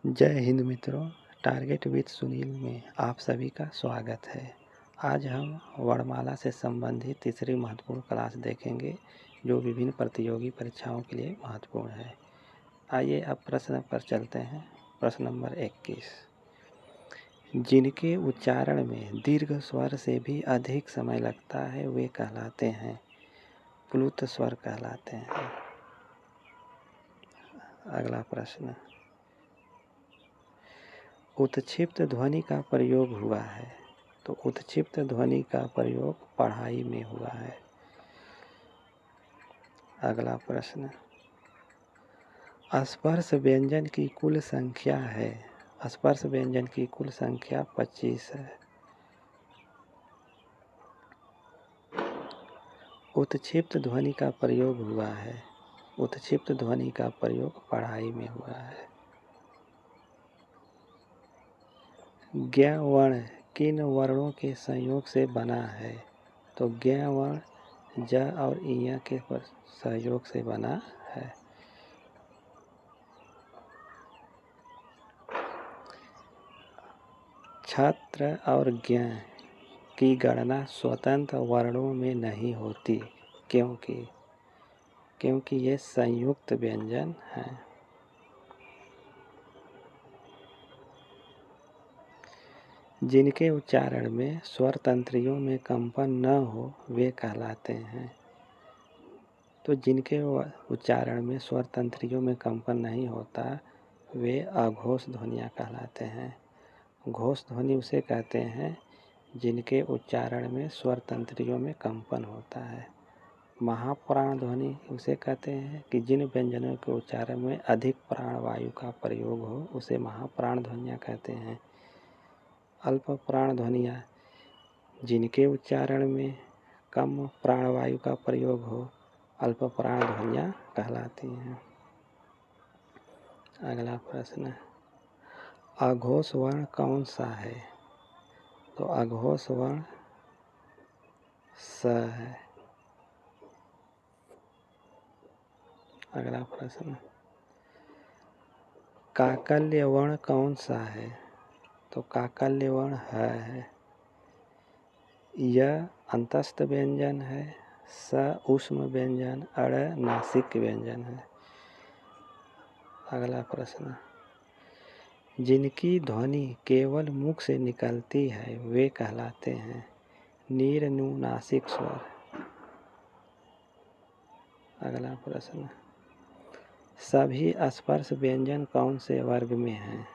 जय हिंद मित्रों, target with Sunil में आप सभी का स्वागत है। आज हम वर्णमाला से संबंधित तीसरी महत्वपूर्ण क्लास देखेंगे जो विभिन्न प्रतियोगी परीक्षाओं के लिए महत्वपूर्ण है। आइए अब प्रश्न पर चलते हैं। प्रश्न नंबर 21, जिनके उच्चारण में दीर्घ स्वर से भी अधिक समय लगता है वे कहलाते हैं प्लुत स्वर कहलाते हैं। अगला प्रश्न, उत्क्षिप्त ध्वनि का प्रयोग हुआ है तो उत्क्षिप्त ध्वनि का प्रयोग पढ़ाई में हुआ है। अगला प्रश्न, स्पर्श व्यंजन की कुल संख्या है। स्पर्श व्यंजन की कुल संख्या 25 है। उत्क्षिप्त ध्वनि का प्रयोग हुआ है। उत्क्षिप्त ध्वनि का प्रयोग पढ़ाई में हुआ है। ज्ञ वर्ण किन वर्णों के संयोग से बना है तो ज्ञ वर्ण ज और इ के सहयोग से बना है। छत्र और ज्ञ की गणना स्वतंत्र वर्णों में नहीं होती क्योंकि ये संयुक्त व्यंजन हैं। जिनके उच्चारण में स्वर तंत्रियों में कंपन न हो वे कहलाते हैं। तो जिनके उच्चारण में स्वर तंत्रियों में कंपन नहीं होता वे अघोष ध्वनियाँ कहलाते हैं। घोष ध्वनि उसे कहते हैं जिनके उच्चारण में स्वर तंत्रियों में कंपन होता है। महाप्राण ध्वनि उसे कहते हैं कि जिन व्यंजनों के उच्चारण में अधिक प्राण वायु का प्रयोग हो उसे महाप्राण ध्वनियाँ कहते हैं। अल्प प्राण ध्वनियाँ जिनके उच्चारण में कम प्राणवायु का प्रयोग हो अल्प प्राण ध्वनियाँ कहलाती हैं। अगला प्रश्न, अघोष वर्ण कौन सा है तो अघोष वर्ण स है। अगला प्रश्न, काकल्य वर्ण कौन सा है तो काकल्य वर्ण है। यह अंतस्थ व्यंजन है। स ऊष्म व्यंजन, अड़ नासिक व्यंजन है। अगला प्रश्न, जिनकी ध्वनि केवल मुख से निकलती है वे कहलाते हैं नीरनुनासिक स्वर। अगला प्रश्न, सभी स्पर्श व्यंजन कौन से वर्ग में हैं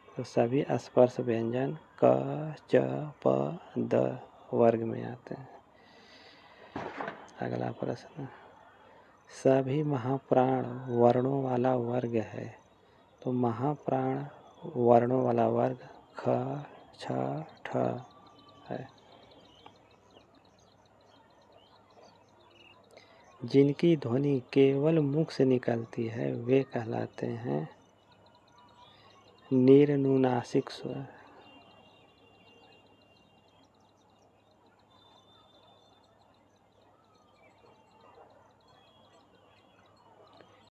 तो सभी स्पर्श व्यंजन क च प द वर्ग में आते हैं। अगला प्रश्न, सभी महाप्राण वर्णों वाला वर्ग है तो महाप्राण वर्णों वाला वर्ग ख छ ठ है। जिनकी ध्वनि केवल मुख से निकलती है वे कहलाते हैं नीरनुनासिक स्वर।